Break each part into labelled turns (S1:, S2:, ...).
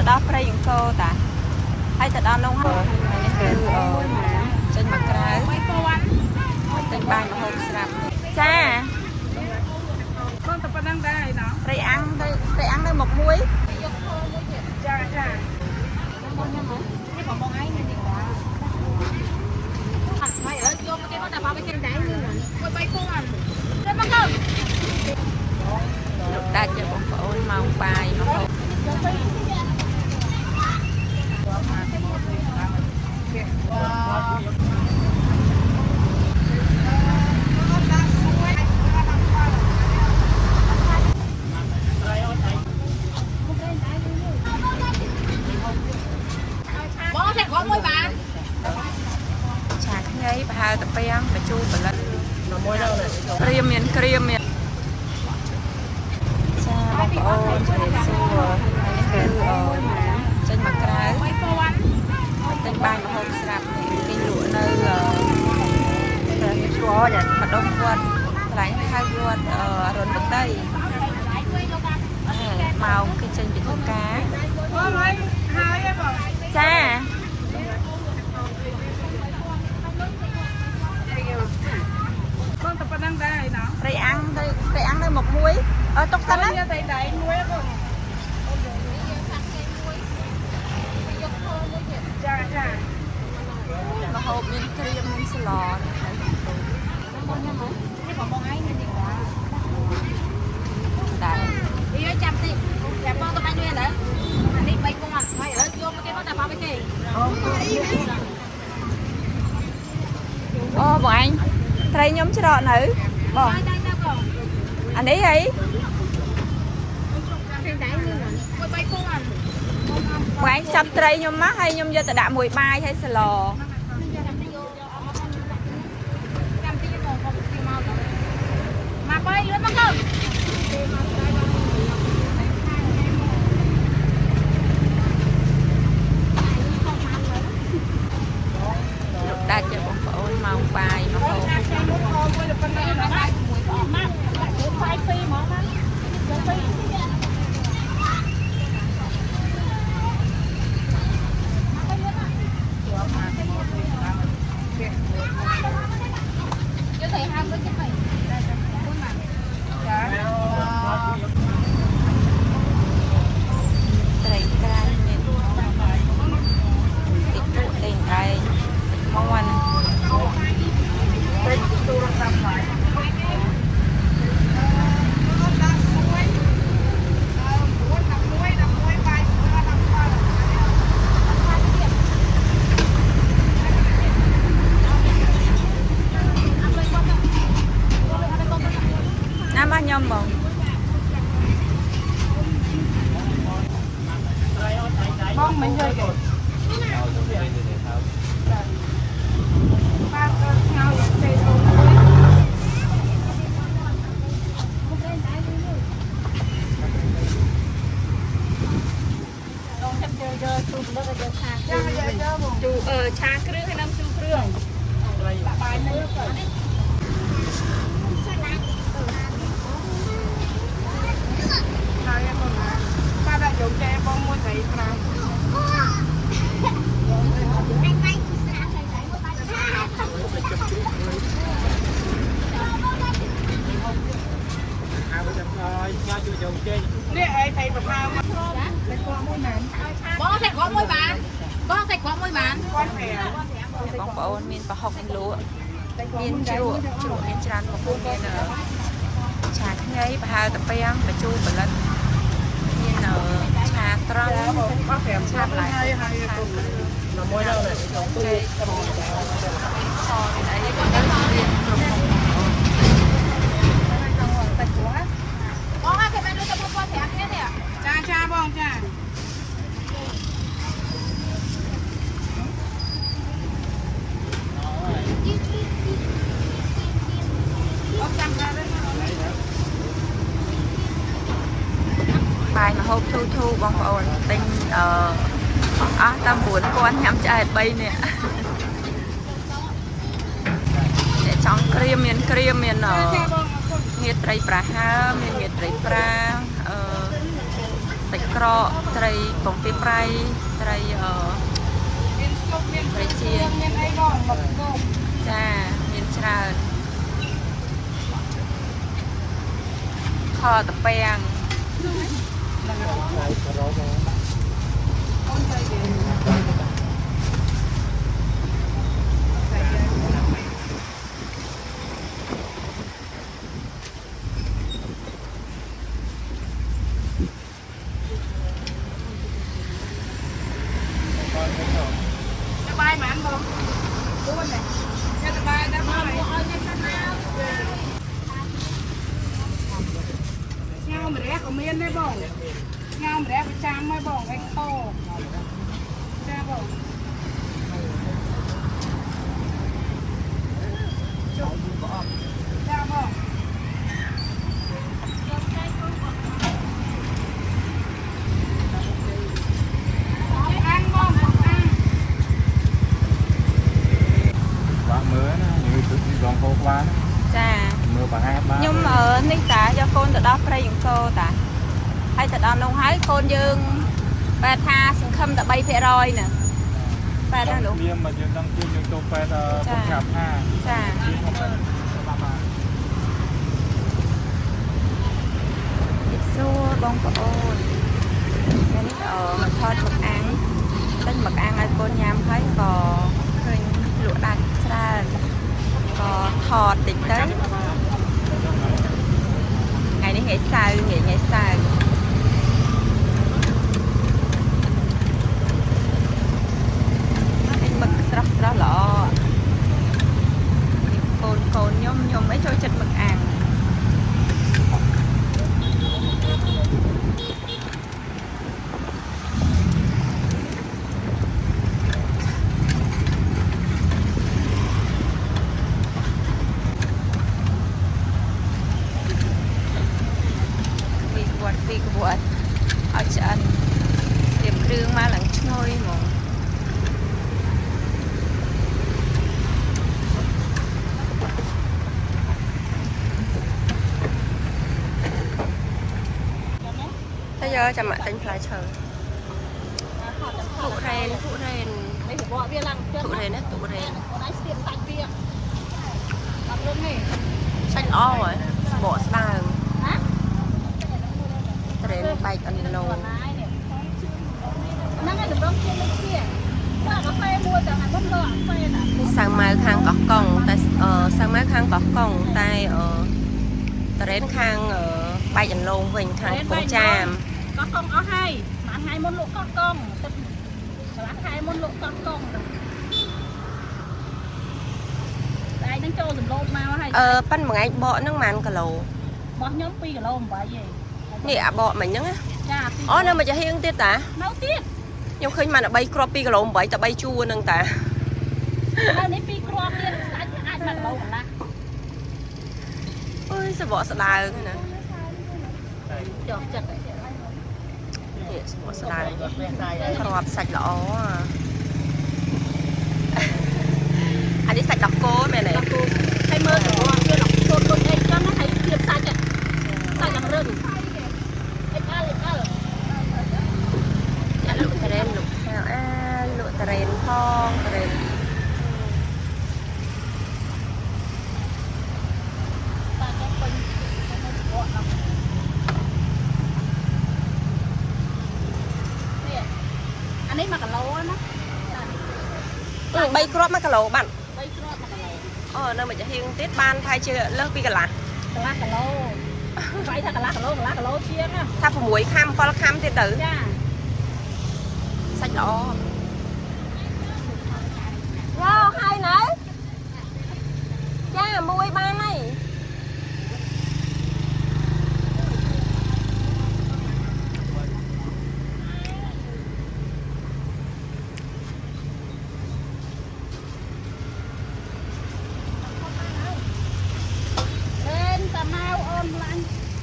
S1: ដល់ព្រៃអង្គរតាហើយទៅដល់នោះហើយនេះគឺចេញមកក្រៅទិញបាយមហូបស្រាប់ចាបងតែប៉ុណ្្នឹងដែរណោះត្រីអាំងនៅមុខមួយចាចានេះបងឯងនេះបាទហើយយកមកគេមកតែមកគេដែរមួយ3ពងអត់ទៅមកទៅលោកតាជាបងប្អូនមកបាយមកហូបឆាខ្ញីប្រហើតាពាំងបជូរផលិតក្រៀមមានចាបងប្អូនជំរាបសួរនេះគឺចេញមកក្រៅទិញបាយមហូបស្រាប់គេលក់នៅស្គាល់ដែលម្ដុំវត្តកន្លែងហៅវត្តរនបតីម៉ោងគឺចេញពីធ្វើការចាបងតែប៉ុណ្្នឹងដែរណោះត្រីអាំងនៅមុខមួយទុកសិនណាត្រីដៃមួយបងចាចាមហូបមានក្រៀមមានស្លនេះបងឯងនេះដែរវាចាំតិចចាំបងទៅបាញ់វាដែរនេះ3ពងអត់ហើយយកមកគេមកតែមកគេអូបងឯងត្រីខ្ញុំច្រកនៅបងអានេះអីបងឯងចាប់ត្រីខ្ញុំមកហើយខ្ញុំយកទៅដាក់មួយបាយហើយស្លមកបាយលឿនមកទៅលោកដាច់ជាបងប្អូនមកបាយមកហូបត្រីក្រៃមានតិចពួកលេងឯងមកវ៉ាន់ត្រីទូរស័ព្ទហើយណាមកខ្ញុំបងបងមិនយកទេបាទស្ងោយកទេបងចាំយកជូរលើយកឆាចាយកបងជូរឆាគ្រឿងហើយនឹងជូរគ្រឿងដាក់បាយនេះហើយបងបាទដាក់យកចេបងមួយត្រីត្រាំនេះឯងថៃប្រហើមកតែគ្រាប់មួយមែនបងតែគ្រាប់មួយបានបងប្អូនមានប្រហុកលក់មានជ្រក់មានច្រើនប្រភេទមានឆាខ្ញីប្រហើតាពាំងបជូរផលិតមានឆាត្រង់ឆាបន្លែហើយមួយដល់នេះគេខអីក៏មានគ្រប់មុខបងគេបានលើកទៅមកប្រាប់គ្នានេះចាបងចាបាយមហូបធូបងប្អូនទិញអស់តាម9,000ញ៉ាំឆ្អែត3នេះចង់ក្រៀមមានក្រៀមមានងាត្រីប្រហើមានងាត្រីប្រា សាច់ក្រកត្រីបំពេប្រៃត្រីត្រីជាចាមានច្រើនខតពាំងបាយម៉ានបងគួនទេគេសបាយដល់មកឲ្យអ្នកខាងណាញ៉ាំម្រះក៏មានដែរបងញ៉ាំម្រះប្រចាំហើយបងឯងខោចាបងចុះក៏អត់ចាបងចាខ្ញុំនេះតាយកកូនទៅដល់ព្រៃអង្គរតាហើយទៅដល់នោះហើយកូនយើងបែរថាសង្ឃឹមតែ 3% ណាបែរដល់លោកមានមកយើងដឹងជួយយើងទៅបែរពុកកាប់ថាចាសួរបងប្អូននេះមកថតមកអាំងទិញមកអាំងឲ្យកូនញ៉ាំហើយក៏ឃើញលក់ដាច់ច្រើនក៏ថតតិចទៅថ្ងៃនេះថ្ងៃសៅរ៍ថ្ងៃសៅរ៍នេះមឹកស្រស់ស្រស់ល្អកូនខ្ញុំអីចូលចិត្តមឹកអាំងពីក្បួនឲ្យឆ្អិនត្រៀមគ្រឿងមកឡើងឈ្ងុយហ្មងតែយកចាំមកទិញផ្លែឈើទុរេននេះបកវាឡើងទុរេនណាទុរេនអូនឯងស្ទាបសាច់វាអត់លឹងទេសាច់ល្អហ៎បកស្ដើងត្រេនបែកអន្លូហ្នឹងឯងតម្រង់ជាលេខជាបាទកាហ្វេមួយតែហ្នឹងមិនលក់កាហ្វេណានេះសាំងម៉ៅខាងកោះកុងតែសាំងម៉ៅខាងកោះកុងតែត្រេនខាងបែកអន្លូវិញខាងកំពង់ចាមកោះកុងអស់ហើយមួយថ្ងៃមុនលក់កោះកុងទឹកកន្លះខែមុនលក់កោះកុងតែឯងនឹងចូលសម្លូតមកហើយប៉ិនមួយថ្ងៃបកហ្នឹងប៉ុន្មានគីឡូរបស់ខ្ញុំ2 គីឡូ 8ឯងនេះអាបកមិញហ្នឹងចាអូនៅមកចាហៀងទៀតតានៅទៀតខ្ញុំឃើញមក3គ្រាប់2 គីឡូ 8តែ3ជួរហ្នឹងតានៅនេះ2គ្រាប់ទៀតសាច់អាច1 គីឡូកន្លះអើយសបកស្ដើងណាចុះចិត្តនេះសបកស្ដើងគ្រាប់សាច់ល្អអានេះសាច់ដកគោមែនទេដកគោហើយមើលទៅវាដកគោដូចអីចឹងហើយទៀតសាច់សាច់យ៉ាងរឹងលក់ត្រេនលក់ខាវលក់ត្រេនផងត្រេនបាទទៅពេញនេះអានេះ1 គីឡូណា3គ្រាប់1 គីឡូបាត់3គ្រាប់1 គីឡូអូនៅមកចាហៀងទៀតបានថៃជាលើសពីកន្លះគីឡូវាយថាកន្លះគីឡូជាងថា6 ខាំ 7 ខាំទៀតទៅចាសាច់ល្អយោហើយណែចាមួយបានហើយ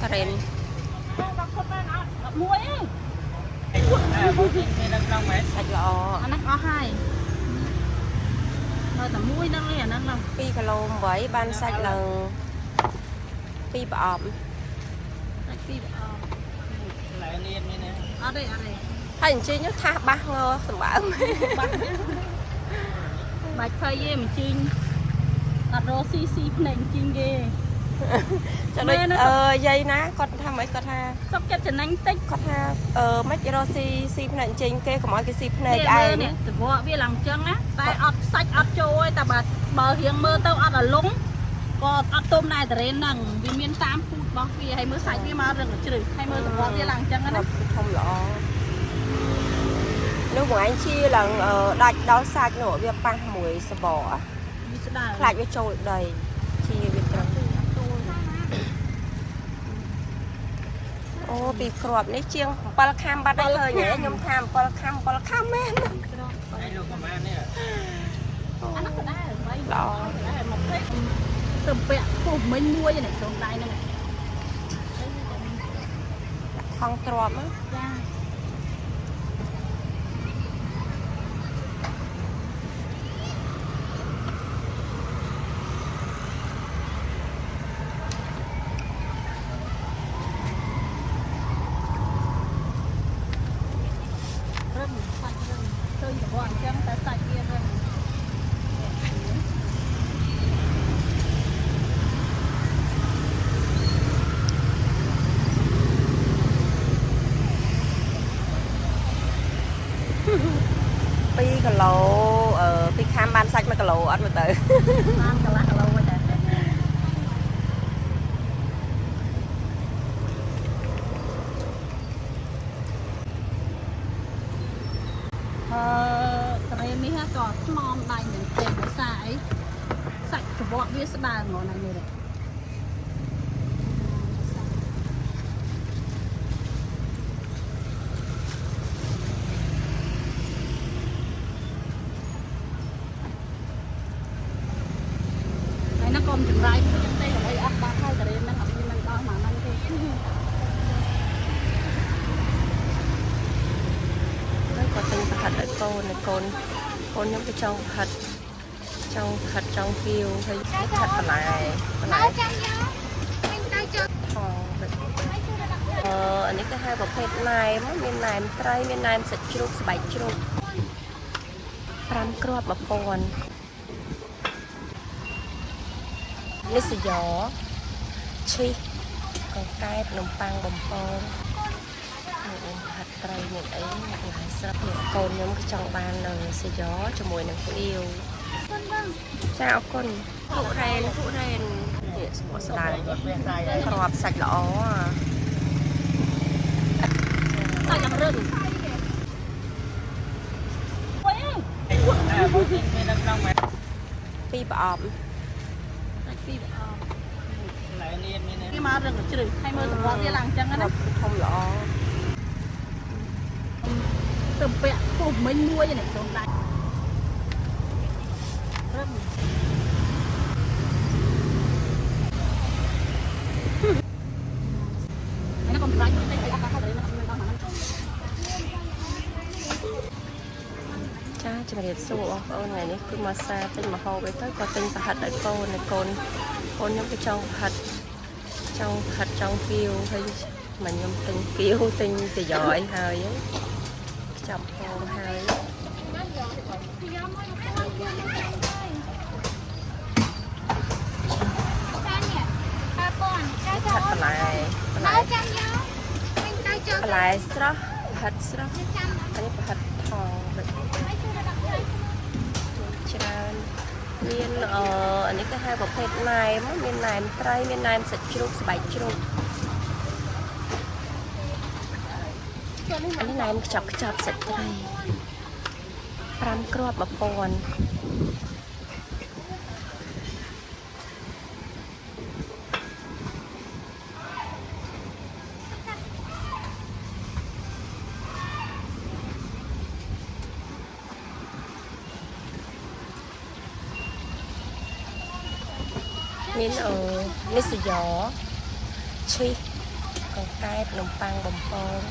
S1: ត្រេនមួយឯងសាច់ល្អអាហ្នឹងអស់ហើយនៅតែមួយហ្នឹងឯងអាហ្នឹង2 គីឡូ 8បានសាច់ឡើង2 ប្រអប់សាច់2 ប្រអប់កន្លែងនេះណា đây ở đây
S2: Thành chi nhớ tha ba ngơ tầm bảo
S1: bạch phơi dê mình chinh ở đó xì này chinh ghê
S2: cho nên dây ná con tha mấy con tha
S1: sắp chết chân anh tích
S2: con tha mấy cái đó xì này chinh kê có mọi cái xì này
S1: ai nè từ vợ biết làm chân á tay ọt sạch ọt trôi ta bờ hiền mơ tao ọt ở lúng còn ọt tôm này từ đây nằng vì miền tam phút bao vì hay mơ sạch đi mà rừng chửi hay mơ từ vợ biết làm chân á
S2: không rõ nếu của anh chia là đạch đó sạch nổi việc ba mùi sờ bỏ lại với trâu đầy chia việc đó ô bị crop đấy chiêng palakam bắt đây hơi nhé nhom tham palakam men đó
S1: tầm bẹ của mình mua như này trong tay này
S2: phong crop á pi cà lô pi kham ban sạch mà cà lô ăn mà tới
S1: cái này ha còn mom đầy mình tiền nó xài sạch của bọn biết sẽ bàn ngọn này này nó còn chừng rai đây là đây ăn ba hai cái đêm nó học như mình đó mà ăn thôi
S2: đấy có tinh thật ở con những cái trong thật trong kêu hay thật lại anh ấy cái hai bộ phép này miền này tây miền này sẽ chụp bảy chụp pram crop mà cònนี่สยอชีกองไก่ขนมปังบอมปองนี่ผัดไตรเนี่ยไอ้หลายสลับเนี่ยโกนย้อมกระจองบานเลยสยอจมวยหนังผู้เดียวเจ้าคนผู้เรนเนี่ยสมอสดายครอบใส่ละอ๋อ
S1: ใส่ยังเรื่อง
S2: ปีบอม
S1: cái mà rừng chửi hay mơ từ vợ đi làm chân á
S2: không rõ
S1: tầm bẹ của mình mua như này trong tay nó còn rách đây cái ác đấy nó đang mà
S2: chaจะมาเรียนสู้เอาไงนี่คือมาซาเป็นมาโฮไปเท่าก็เป็นประหัดได้โกนในโกนยังไปจ้องหัดจ้องฟิวให้มันยังตึงฟิวตึงจะย่อยเฮ้ยจับโฮเฮ้ยผัดปลายสระผัดสระอันนี้ผัดทองแบบจานmiền anh ấy cái hai bộ phép này miền này tây miền này sẽ chụp bảy chụp anh này chọc sẽ tây pram crop mà pon miếng miếng sợi gió chi còn cáiขนมปังบอมปอง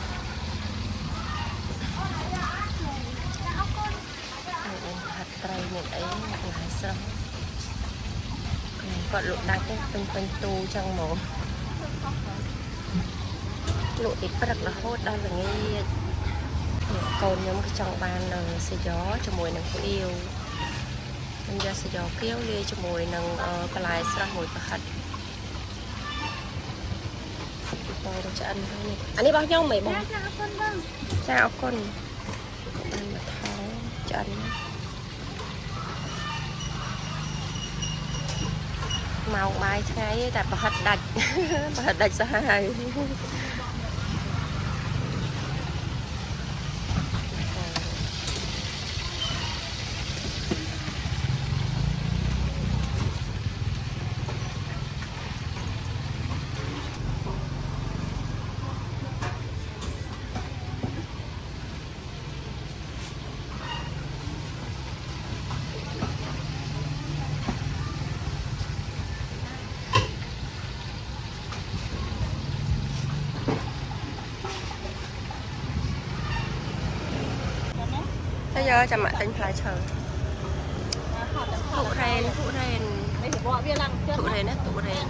S2: ผัดไตรเนี่ยไอ้หลายสลับก็ลุได้เป็นตูจังหมอลุติดประดับละโคตรได้เลยงี้ កូនខ្ញុំចង់បានសាយ៉ជាមួយនឹងផ្អៀវខ្ញុំយកសាយ៉ខៀវលាយជាមួយនឹងបន្លែស្រស់មួយប្រហិតបងទៅឆ្អិននេះអានេះរបស់ខ្ញុំមិនបងចាអរគុណបងចាអរគុណបានមកថងឆ្អិនមកបាយថ្ងៃតែប្រហិតដាច់ប្រហិតដាច់សាហាវbây giờ chăm mặt đánh phải chờ tụ rèn tụ rèn á tụ rèn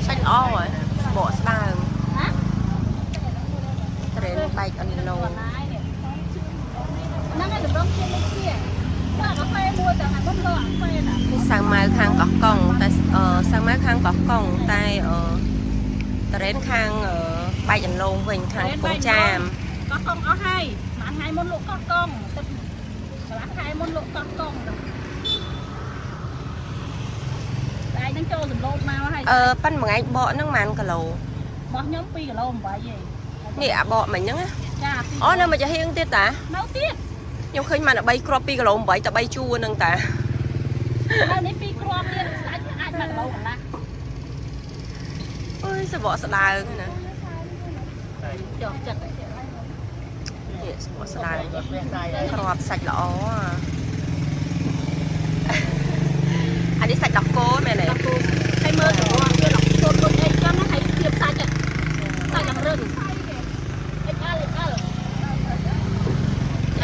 S2: xanh o rồi bỏ star rèn bay ăn lâu sang mai khang có còng tại sang mai khang có còng tại rèn khang bay ăn lâu mình khang cũng chàm
S1: có con có hai mà ăn hai món lụa có con mà ăn hai món lụa có con ai đang cho dùm lô mau hay
S2: pan một ngày bọ nước màn cả lầu
S1: bọ nhóm pi cả lô vậy gì
S2: nè bọ mình nhá nó mà cho hiên tiết ta
S1: nấu tiết
S2: nhưng khi mà nó bay crop pi cả lầu vậy ta bay chua nâng ta
S1: này pi crop tiết ai mà lầu cả
S2: ôi sao bọ sao đài nè
S1: chọt chặt
S2: bỏ xài crop sạch lỏ anh đi sạch đọc cô mẹ này
S1: hay mơ của kia đọc cô con ấy cho nó thấy tiệp sạch ạ sạch đằng rừng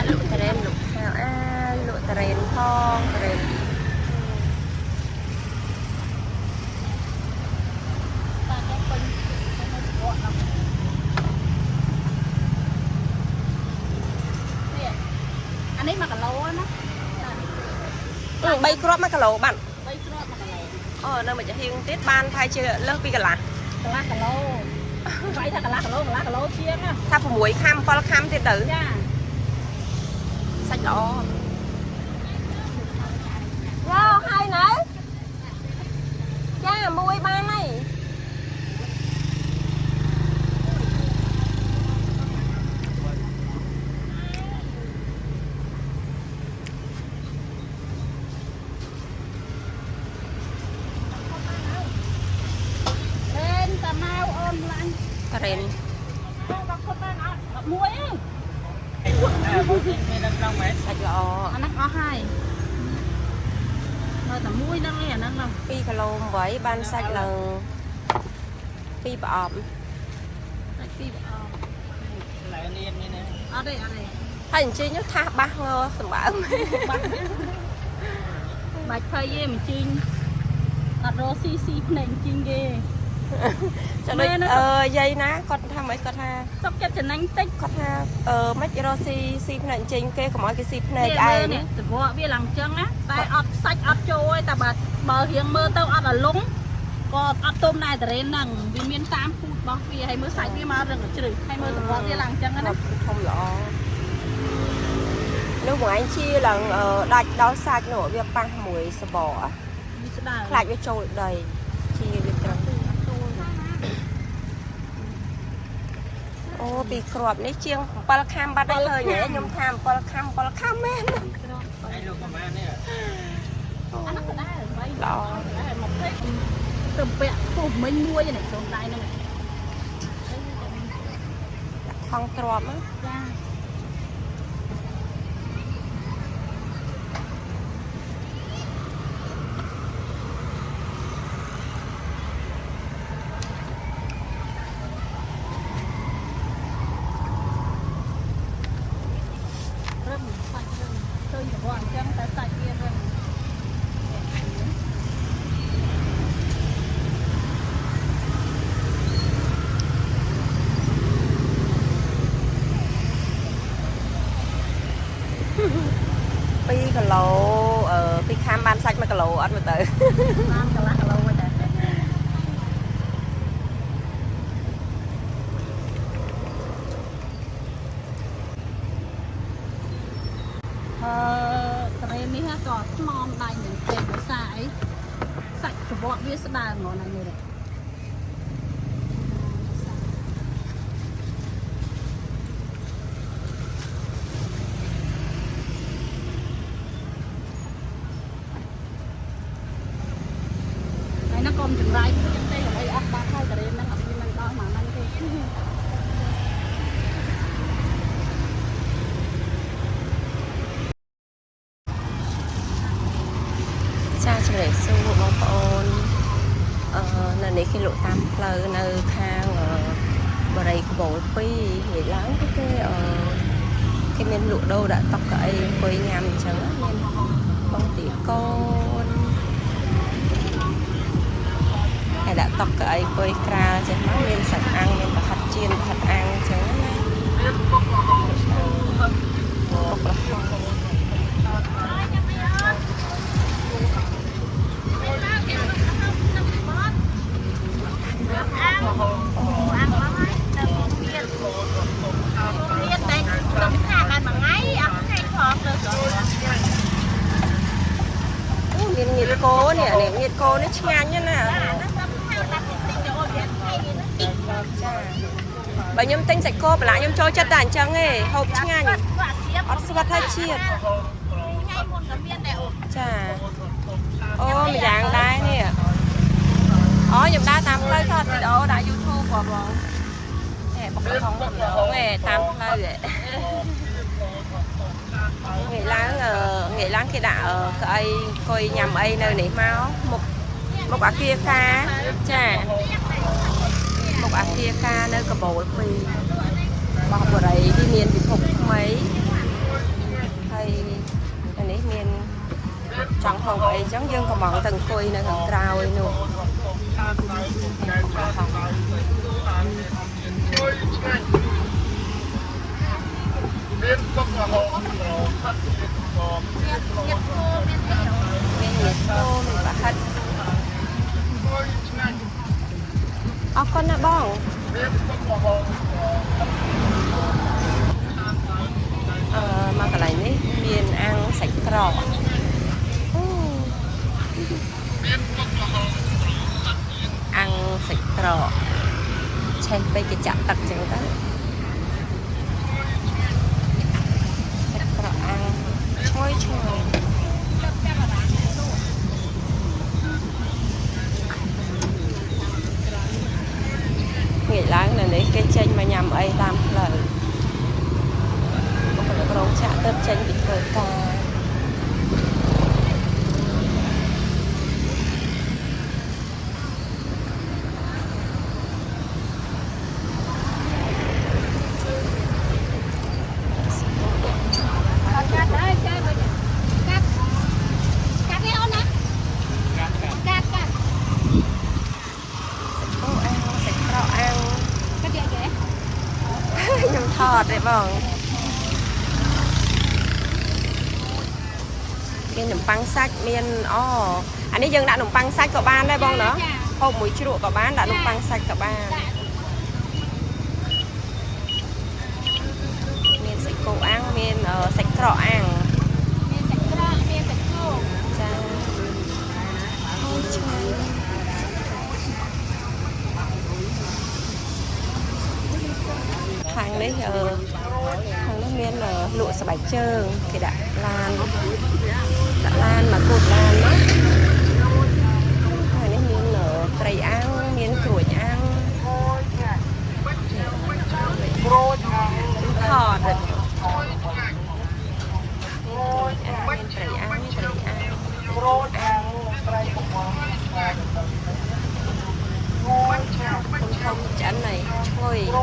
S2: lụa tà ren lụa lụa tà ren thon tà ren
S1: anh ấy mà cả lô á
S2: bay crop mà cả lỗ bạn
S1: bay crop mà cả lô
S2: nơi mà cho hiên tiết ban thay chưa lớp pi cả lá
S1: cả lô bay thật cả lô chia nha
S2: ถ้าผมมวยข้ามพอละข้ามติดtử sạch lọ wow hay nữa cha mui ba này tà ren
S1: muối
S2: sạch lọ
S1: anh có hai rồi tầm muối nó nghe nó không
S2: pi cà lô với ban sạch là pi bọm
S1: ở đây
S2: thành chi nhớ tha ba ngơ sầm bả
S1: bạch phơi dê mình chiên đặt rô xi nền chiên ghê
S2: cho nên dây ná con tha mấy con tha
S1: sóc chất cho anh tích
S2: con tha mấy cái rô xi nền chiên kê có mọi cái xi nền
S1: ai nè từ vợ bia làm chân á tay ọt sạch ọt trôi ta bờ hiền mơ tao ọt là lúng có ọt tôm này từ đến nằng vì miền tam phút bó vì hay mơ sạch vì mà đừng có chửi hay mơ từ vợ bia làm chân á
S2: không rõ nếu mà anh chia là đạch đó sạch nổi việc băng mùi sờ bò lại với trôi đầy chia việc trắng ô bị crop này chiêng palakam bắt đây hơi nhé nhom tham palakam men đó
S1: tầm bẹ của mình mua như này trong tay này
S2: con crop á គីឡូពីខាំបានសាច់1គីឡូអត់មើលទៅបានកន្លះគីឡូវិញដែរ
S1: ត្រេនេះក៏ថ្មដៃនឹងពេកភាសាអីសាច់ច្បក់វាស្ដើងហ្មងណានេះហើយnó còn chừng rãi cái tay ở đây áp ba khai cái đấy nó học như mình đo mà mình thì
S2: ចាជំរាបសួរបងប្អូននៅនេះគេលក់តាមផ្លូវនៅខាងបរិយក្បូល2និយាយឡើងគេមានលក់ដូរដាក់តុកៅអីអង្គុយញ៉ាំអញ្ចឹងមានបងទាកូនហើយដាក់តុកៅអីអង្គុយក្រាលចេះមកមានសាច់អាំងមានប្រហិតចៀនប្រហិតអាំងអញ្ចឹងណាបុករហូតមានងៀតគោនេះងៀតគោនេះឆ្ងាញ់ណាស់ចាបើខ្ញុំទិញសាច់គោប្រឡាក់ខ្ញុំចូលចិត្តតែអញ្ចឹងទេហូបឆ្ងាញ់អត់ស្វិតហើយជាតិចាអូម្យ៉ាងដែរនេះអូខ្ញុំដើរតាមផ្លូវថតវីដេអូដាក់ YouTube បងនេះបុកល្ហុងដំណងឯតាមផ្លូវឯងាយឡើងគេដាក់កៅអីអង្គុយញ៉ាំអីនៅនេះមកមុខអាគារការចាមុខអាគារការនៅកបូល2បោះបរិយទីមានពិភពថ្មីហើយនេះមានចង់ហូបអីចឹងយើងកំងទៅអង្គុយនៅខាងក្រៅឯនោះមានបុកល្ហុងមានប្រហិតអរគុណណាបងមកកន្លែងនេះមានអាំងសាច់ក្រកអាំងសាច់ក្រកឆេះពេកគេចាក់ទឹកចឹងទៅសាច់ក្រកអាំងឈ្ងុយងាយឡើងនៅនេះគេចេញមកញ៉ាំអីតាមផ្លូវបងប្អូនចាក់ទៅចេញពីធ្វើការខ្ញុំថតទេបងមាននំប៉័ងសាច់មានអានេះយើងដាក់នំប៉័ងសាច់ក៏បានដែរបងណាហូបមួយជ្រក់ក៏បានដាក់នំប៉័ងសាច់ក៏បានមានសាច់គោអាំងមានសាច់ក្រកអាំង
S1: មានសាច់ក្រកមានសាច់គោ
S2: ចាអូឆ្ងាញ់ខាងនេះមានលក់ស្បែកជើងគេដាក់ឡានមកគូតឡានណាហើយនេះមានត្រីអាំងមានក្រួយអាំងថតមានត្រីអាំងក្រួយអាំងធំចាន់nàyឈ្ងុយប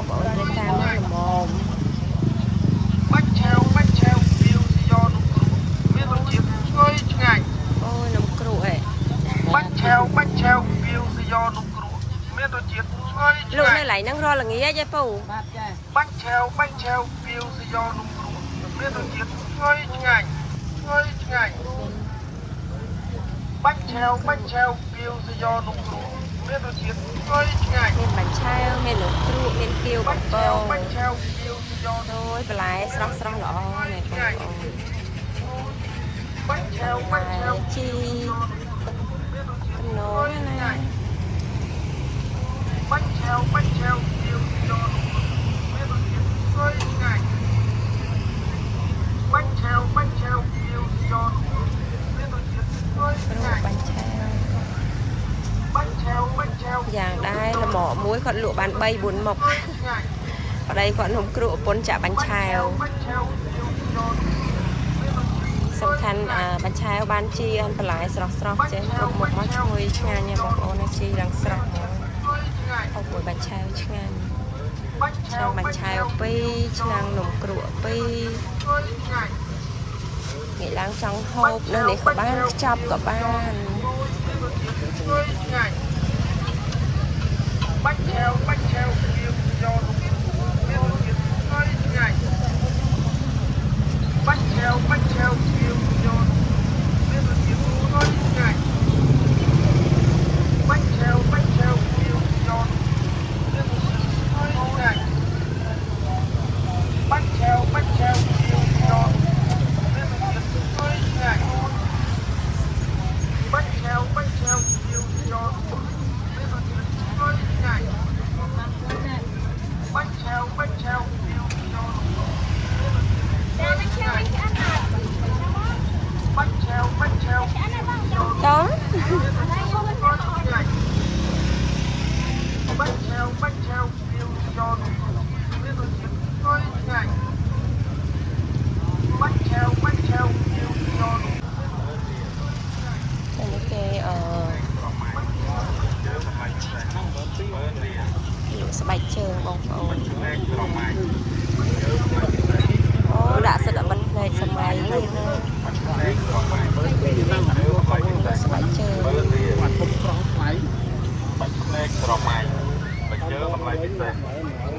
S2: ងប្អូនទៅតាមល្មមបាច់ឆាវវាវស៊ីយ៉នំគ្រូមានរសជាតិឈ្ងុយឆ្ងាញ់អូយនំគ្រូហ៎បាច់ឆាវវាវស៊ីយ៉នំគ្រូមានរសជាតិឆ្ងុយឆ្ងាញ់លោកនៅកន្លែងហ្នឹងរាល់ល្ងាចឯពូបាទចាបាច់ឆាវវាវស៊ីយ៉នំគ្រូមានរសជាតិឆ្ងុយឆ្ងាញ់
S3: bánh treo kêu do nụ củ miền Bắc Việt ngơi ngày
S1: មានបាញ់ឆាវមាននំគ្រក់មានគៀវបំពង
S3: bánh treo kêu do
S1: ដោយបន្លែស្រស់ស្រស់ល្អនេះបងប្អូន
S3: bánh treo
S1: ជីកំណោណា
S3: bánh treo kêu do nụ củ miền Bắc Việt ngơi ngày bánh treo kêu do nụ củ miền Bắc Việt ngơi
S1: ព្រោះ
S3: ngày
S1: បាញ់ឆាវ
S3: bánh treo
S1: យ៉ាងដែរល្មមមួយគាត់លក់បាន3 4មុខ
S3: ngày
S1: ប្តីគាត់នំគ្រក់ប្រពន្ធចាក់បាញ់ឆាវ
S3: bánh treo kêu do nụ củ miền Bắc Việt
S1: សំខាន់បាញ់ឆាវបានជីអនបន្លែស្រស់ស្រស់ចេះគ្រប់មុខមកឈ្ងុយឆ្ងាញ់ណាបងប្អូនណាជីឡើងស្រស់ហ្មង
S3: ngơi ngày
S1: អពុយបាញ់ឆាវឆ្ងាញ់
S3: bánh
S1: ឆ្នាំងបាញ់ឆាវ2ឆ្នាំងនំគ្រក់2
S3: ngơi ngày
S1: ងាយឡើងចង់ហូបនៅនេះក៏បានខ្ចប់ក៏បាន
S3: ngơi ngày bánh treo kêu do nụ củ miền Bắc Việt ngơi ngày bánh treo kêu do nụ củ miền Bắc Việt ngơi ngày bánh treo kêu do nụ củ miền Bắc Việt ngơi ngày bánh treo kêu do nụ củ miền Bắc Việt ngơi ngày bánh treo kêu do nụ củ miền Bắc Việt ngơi ngày bánh treo kêu do nụ củ miền Bắc Việt ngơi ngày bánh treo kêu do
S1: ចុង
S3: bánh treo kêu do nụ củ miền Bắc Việt ngơi ngày bánh treo kêu do nụ
S1: នេះគេស្បែកជើងបងប្អូន